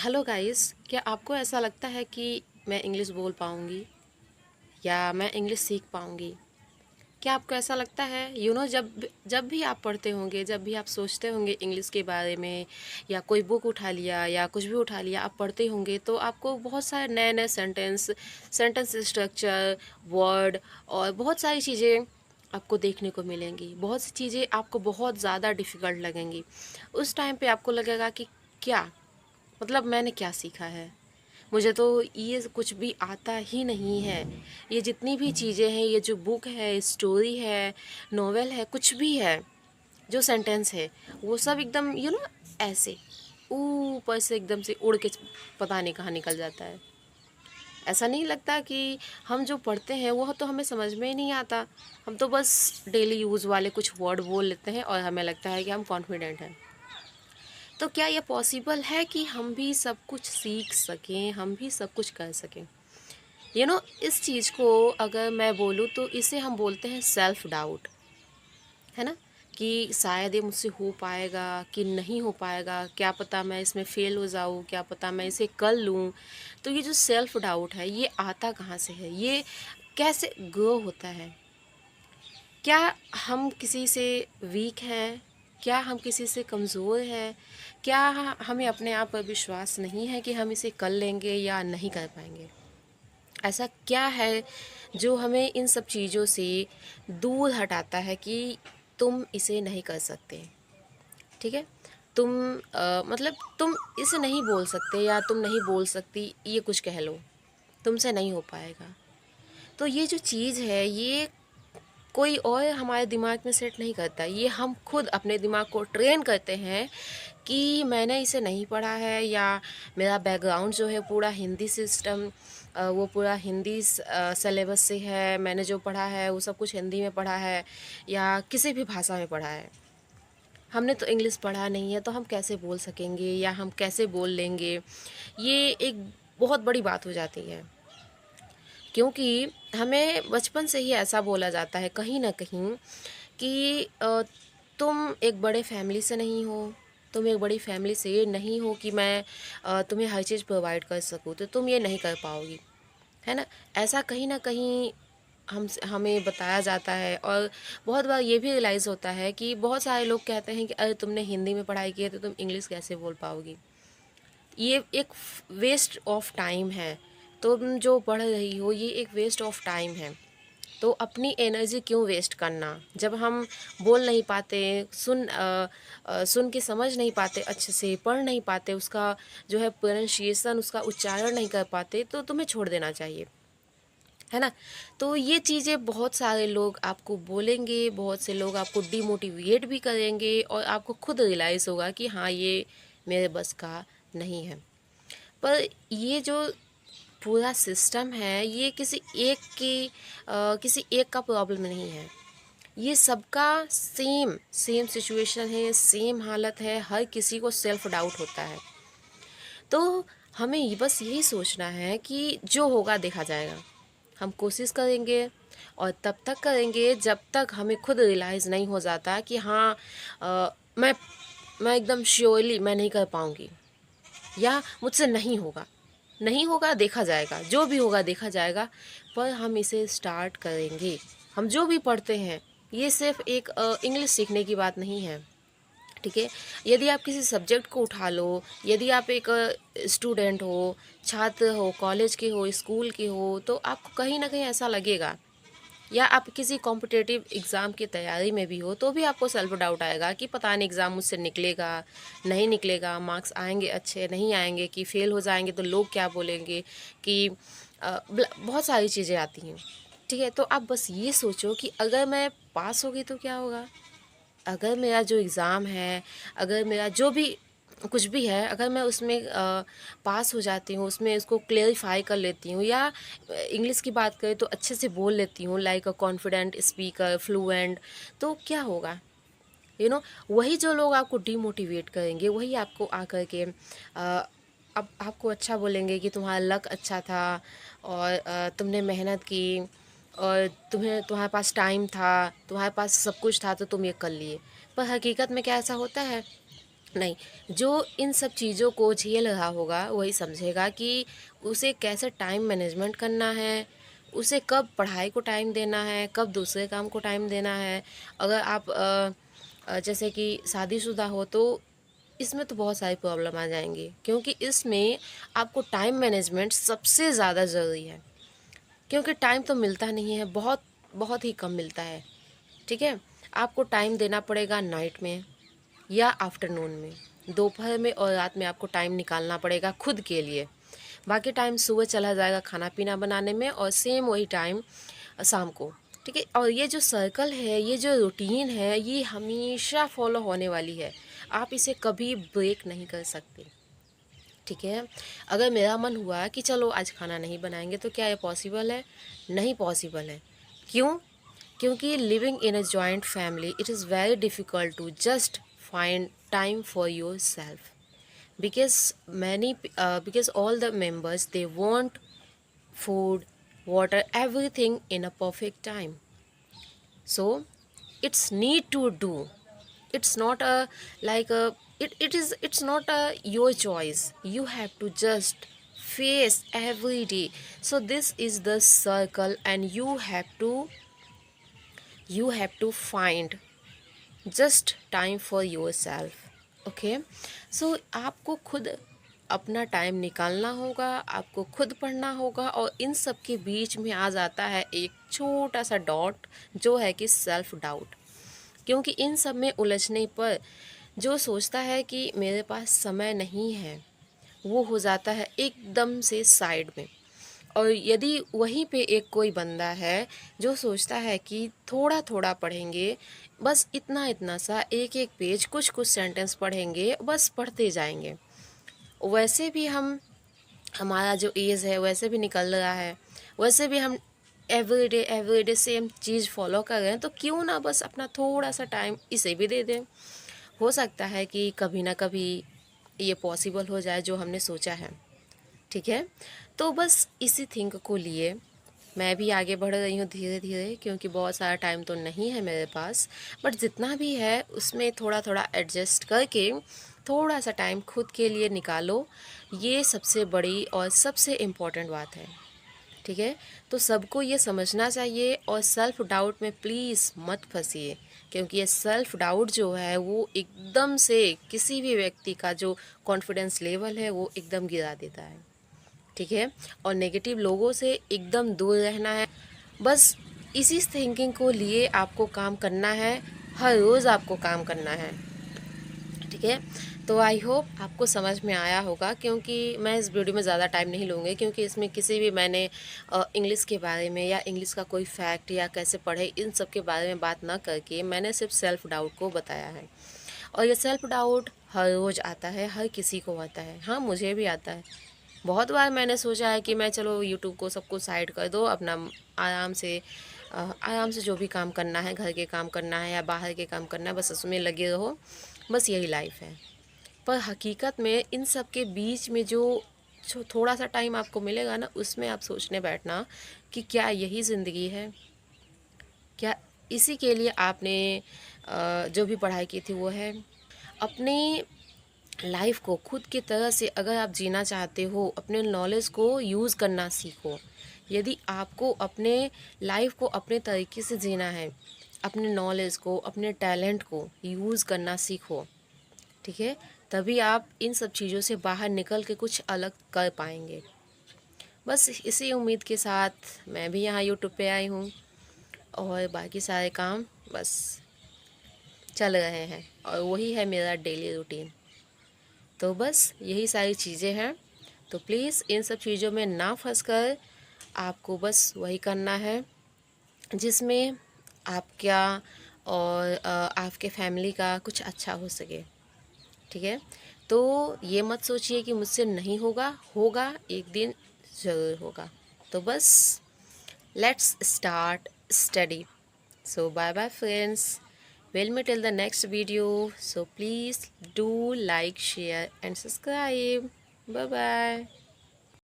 Hello guys, क्या आपको ऐसा लगता है कि मैं इंग्लिश बोल पाऊँगी या मैं इंग्लिश सीख पाऊँगी? क्या आपको ऐसा लगता है? जब भी आप पढ़ते होंगे, जब भी आप सोचते होंगे इंग्लिश के बारे में या कोई बुक उठा लिया या कुछ भी उठा लिया, आप पढ़ते होंगे तो आपको बहुत सारे नए-नए सेंटेंस स्ट्रक्चर, वर्ड और बहुत सारी चीज़ें आपको देखने को मिलेंगी। बहुत सी चीज़ें आपको बहुत ज़्यादा डिफ़िकल्ट लगेंगी। उस टाइम पे आपको लगेगा कि क्या मतलब मैंने क्या सीखा है? मुझे तो ये कुछ भी आता ही नहीं है। ये जितनी भी चीज़ें हैं, ये जो बुक है, स्टोरी है, नॉवेल है, कुछ भी है, जो सेंटेंस है, वो सब एकदम ऐसे ऊपर से एकदम से उड़ के पता नहीं कहाँ निकल जाता है। ऐसा नहीं लगता कि हम जो पढ़ते हैं वो तो हमें समझ में ही नहीं आता। हम तो बस डेली यूज़ वाले कुछ वर्ड बोल लेते हैं और हमें लगता है कि हम कॉन्फिडेंट हैं। तो क्या ये पॉसिबल है कि हम भी सब कुछ सीख सकें, हम भी सब कुछ कर सकें? इस चीज़ को अगर मैं बोलूँ तो इसे हम बोलते हैं सेल्फ डाउट, है ना? कि शायद ये मुझसे हो पाएगा कि नहीं हो पाएगा, क्या पता मैं इसमें फ़ेल हो जाऊँ, क्या पता मैं इसे कर लूँ। तो ये जो सेल्फ डाउट है, ये आता कहाँ से है? ये कैसे ग्रो होता है? क्या हम किसी से वीक हैं? क्या हम किसी से कमज़ोर हैं? क्या हमें अपने आप पर विश्वास नहीं है कि हम इसे कर लेंगे या नहीं कर पाएंगे? ऐसा क्या है जो हमें इन सब चीज़ों से दूर हटाता है कि तुम इसे नहीं कर सकते? ठीक है? तुम मतलब तुम इसे नहीं बोल सकते या तुम नहीं बोल सकती, ये कुछ कह लो, तुमसे नहीं हो पाएगा। तो ये जो चीज़ है, ये कोई और हमारे दिमाग में सेट नहीं करता। ये हम खुद अपने दिमाग को ट्रेन करते हैं कि मैंने इसे नहीं पढ़ा है, या मेरा बैकग्राउंड जो है पूरा हिंदी सिस्टम, वो पूरा हिंदी सिलेबस से है। मैंने जो पढ़ा है वो सब कुछ हिंदी में पढ़ा है या किसी भी भाषा में पढ़ा है। हमने तो इंग्लिश पढ़ा नहीं है, तो हम कैसे बोल सकेंगे या हम कैसे बोल लेंगे? ये एक बहुत बड़ी बात हो जाती है, क्योंकि हमें बचपन से ही ऐसा बोला जाता है कहीं न कहीं कि तुम एक बड़े फैमिली से नहीं हो, तुम एक बड़ी फैमिली से ये नहीं हो कि मैं तुम्हें हर चीज़ प्रोवाइड कर सकूँ, तो तुम ये नहीं कर पाओगी, है ना? ऐसा कहीं न कहीं हमें बताया जाता है। और बहुत बार ये भी रियलाइज़ होता है कि बहुत सारे लोग कहते हैं कि अरे तुमने हिंदी में पढ़ाई की है तो तुम इंग्लिश कैसे बोल पाओगी? ये एक वेस्ट ऑफ टाइम है। तुम जो पढ़ रही हो ये एक वेस्ट ऑफ टाइम है। तो अपनी एनर्जी क्यों वेस्ट करना, जब हम बोल नहीं पाते, सुन के समझ नहीं पाते, अच्छे से पढ़ नहीं पाते, उसका जो है प्रोनाउंसिएशन, उसका उच्चारण नहीं कर पाते, तो तुम्हें छोड़ देना चाहिए, है ना? तो ये चीज़ें बहुत सारे लोग आपको बोलेंगे, बहुत से लोग आपको डिमोटिवेट भी करेंगे और आपको खुद रियलाइज़ होगा कि हाँ, ये मेरे बस का नहीं है। पर ये जो पूरा सिस्टम है, ये किसी एक का प्रॉब्लम नहीं है। ये सबका सेम सेम सिचुएशन है, सेम हालत है, हर किसी को सेल्फ डाउट होता है। तो हमें बस यही सोचना है कि जो होगा देखा जाएगा। हम कोशिश करेंगे और तब तक करेंगे जब तक हमें खुद रियलाइज़ नहीं हो जाता कि हाँ, अ, मैं मैं एकदम श्योरली मैं नहीं कर पाऊँगी या मुझसे नहीं होगा। नहीं होगा देखा जाएगा, जो भी होगा देखा जाएगा, पर हम इसे स्टार्ट करेंगे। हम जो भी पढ़ते हैं, ये सिर्फ़ एक इंग्लिश सीखने की बात नहीं है, ठीक है? यदि आप किसी सब्जेक्ट को उठा लो, यदि आप एक स्टूडेंट हो, छात्र हो, कॉलेज के हो, स्कूल के हो, तो आपको कहीं न कहीं ऐसा लगेगा, या आप किसी कॉम्पिटिटिव एग्ज़ाम की तैयारी में भी हो, तो भी आपको सेल्फ डाउट आएगा कि पता नहीं एग्ज़ाम मुझसे निकलेगा, नहीं निकलेगा, मार्क्स आएँगे अच्छे, नहीं आएँगे, कि फ़ेल हो जाएँगे तो लोग क्या बोलेंगे, कि बहुत सारी चीज़ें आती हैं, ठीक है? तो आप बस ये सोचो कि अगर मैं पास हो गई तो क्या होगा? अगर मेरा जो एग्ज़ाम है, अगर मेरा जो भी कुछ भी है, अगर मैं उसमें पास हो जाती हूँ, उसमें उसको क्लेरिफ़ाई कर लेती हूँ, या इंग्लिश की बात करें तो अच्छे से बोल लेती हूँ, like a confident speaker, fluent, तो क्या होगा? वही जो लोग आपको डिमोटिवेट करेंगे, वही आपको आकर के अब आपको अच्छा बोलेंगे कि तुम्हारा लक अच्छा था और तुमने मेहनत की और तुम्हारे पास टाइम था, तुम्हारे पास सब कुछ था तो तुम ये कर लिए। पर हकीकत में क्या ऐसा होता है? नहीं, जो इन सब चीज़ों को झेल रहा होगा वही समझेगा कि उसे कैसे टाइम मैनेजमेंट करना है, उसे कब पढ़ाई को टाइम देना है, कब दूसरे काम को टाइम देना है। अगर आप जैसे कि शादीशुदा हो तो इसमें तो बहुत सारी प्रॉब्लम आ जाएंगी, क्योंकि इसमें आपको टाइम मैनेजमेंट सबसे ज़्यादा ज़रूरी है, क्योंकि टाइम तो मिलता नहीं है, बहुत बहुत ही कम मिलता है। ठीक है, आपको टाइम देना पड़ेगा नाइट में या आफ्टरनून में, दोपहर में और रात में आपको टाइम निकालना पड़ेगा खुद के लिए। बाकी टाइम सुबह चला जाएगा खाना पीना बनाने में, और सेम वही टाइम शाम को। ठीक है, और ये जो सर्कल है, ये जो रूटीन है, ये हमेशा फॉलो होने वाली है, आप इसे कभी ब्रेक नहीं कर सकते। ठीक है, अगर मेरा मन हुआ कि चलो आज खाना नहीं बनाएंगे, तो क्या ये पॉसिबल है? नहीं पॉसिबल है। क्यों? क्योंकि living in a joint family it is very difficult to just find time for yourself, because because all the members they want food, water, everything in a perfect time. So it's need to do, it's not a like a it's not a your choice, you have to just face every day. So this is the circle, and you have to find just time for yourself. Okay, so आपको खुद अपना time निकालना होगा, आपको खुद पढ़ना होगा, और इन सब के बीच में आ जाता है एक छोटा सा डॉट, जो है कि सेल्फ डाउट। क्योंकि इन सब में उलझने पर जो सोचता है कि मेरे पास समय नहीं है, वो हो जाता है एकदम से साइड में। और यदि वहीं पे एक कोई बंदा है जो सोचता है कि थोड़ा थोड़ा पढ़ेंगे, बस इतना इतना सा एक एक पेज कुछ कुछ सेंटेंस पढ़ेंगे, बस पढ़ते जाएंगे, वैसे भी हमारा जो एज है वैसे भी निकल रहा है, वैसे भी हम एवरीडे सेम चीज़ फॉलो कर रहे हैं, तो क्यों ना बस अपना थोड़ा सा टाइम इसे भी दे दें। हो सकता है कि कभी ना कभी ये पॉसिबल हो जाए जो हमने सोचा है। ठीक है, तो बस इसी थिंक को लिए मैं भी आगे बढ़ रही हूँ धीरे धीरे, क्योंकि बहुत सारा टाइम तो नहीं है मेरे पास, बट जितना भी है उसमें थोड़ा थोड़ा एडजस्ट करके थोड़ा सा टाइम खुद के लिए निकालो, ये सबसे बड़ी और सबसे इम्पोर्टेंट बात है। ठीक है, तो सबको ये समझना चाहिए, और सेल्फ़ डाउट में प्लीज़ मत फंसिए, क्योंकि ये सेल्फ़ डाउट जो है वो एकदम से किसी भी व्यक्ति का जो कॉन्फिडेंस लेवल है वो एकदम गिरा देता है। ठीक है, और नेगेटिव लोगों से एकदम दूर रहना है। बस इसी थिंकिंग को लिए आपको काम करना है, हर रोज़ आपको काम करना है। ठीक है, तो आई होप आपको समझ में आया होगा, क्योंकि मैं इस वीडियो में ज़्यादा टाइम नहीं लूँगी, क्योंकि इसमें किसी भी मैंने इंग्लिश के बारे में या इंग्लिश का कोई फैक्ट या कैसे पढ़े इन सब के बारे में बात ना करके मैंने सिर्फ सेल्फ़ डाउट को बताया है। और ये सेल्फ़ डाउट हर रोज़ आता है, हर किसी को आता है। हाँ, मुझे भी आता है। बहुत बार मैंने सोचा है कि मैं चलो यूट्यूब को सबको साइड कर दो, अपना आराम से जो भी काम करना है, घर के काम करना है या बाहर के काम करना है, बस उसमें लगे रहो, बस यही लाइफ है। पर हकीकत में इन सब के बीच में जो थोड़ा सा टाइम आपको मिलेगा ना, उसमें आप सोचने बैठना कि क्या यही ज़िंदगी है? क्या इसी के लिए आपने जो भी पढ़ाई की थी वो है? अपनी लाइफ को खुद की तरह से अगर आप जीना चाहते हो, अपने नॉलेज को यूज़ करना सीखो। यदि आपको अपने लाइफ को अपने तरीके से जीना है, अपने नॉलेज को, अपने टैलेंट को यूज़ करना सीखो। ठीक है, तभी आप इन सब चीज़ों से बाहर निकल के कुछ अलग कर पाएंगे। बस इसी उम्मीद के साथ मैं भी यहाँ यूट्यूब पे आई हूँ, और बाकी सारे काम बस चल रहे हैं, और वही है मेरा डेली रूटीन। तो बस यही सारी चीज़ें हैं, तो प्लीज़ इन सब चीज़ों में ना फंस कर आपको बस वही करना है जिसमें आपका और आपके फैमिली का कुछ अच्छा हो सके। ठीक है, तो ये मत सोचिए कि मुझसे नहीं होगा, होगा एक दिन ज़रूर होगा। तो बस let's start study. So bye bye friends. We'll meet till the next video. So please do like, share and subscribe. Bye bye.